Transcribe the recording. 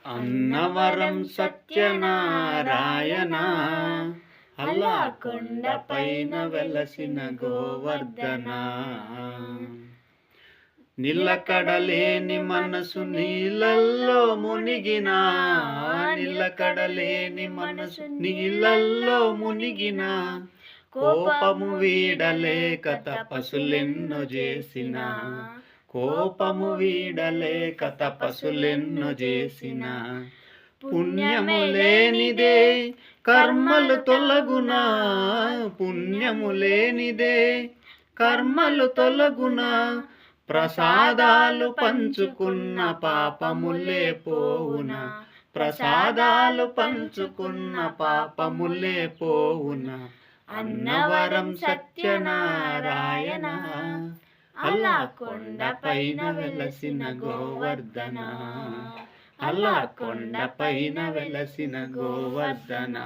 అన్నవరం సత్యనారాయణ అలా కొండపైన వెలసిన గోవర్ధన. నిలకడలేని మనసు నీళ్ళల్లో మునిగిన, నిలకడలేని మనసు నీళ్ళల్లో మునిగిన, కోపము వీడలేక తపస్సులెన్నో చేసిన, కోపము వీడలేక తపస్సులెన్నో చేసిన, పుణ్యము లేనిదే కర్మలు తొలగునా, పుణ్యము లేనిదే కర్మలు తొలగునా, ప్రసాదాలు పంచుకున్న పాపములే పోవునా, ప్రసాదాలు పంచుకున్న పాపములే పోవునా. అన్నవరం సత్యనారాయణ అలా కొండపైన వెలసిన గోవర్ధన, అలా కొండపైన వెలసిన గోవర్ధన.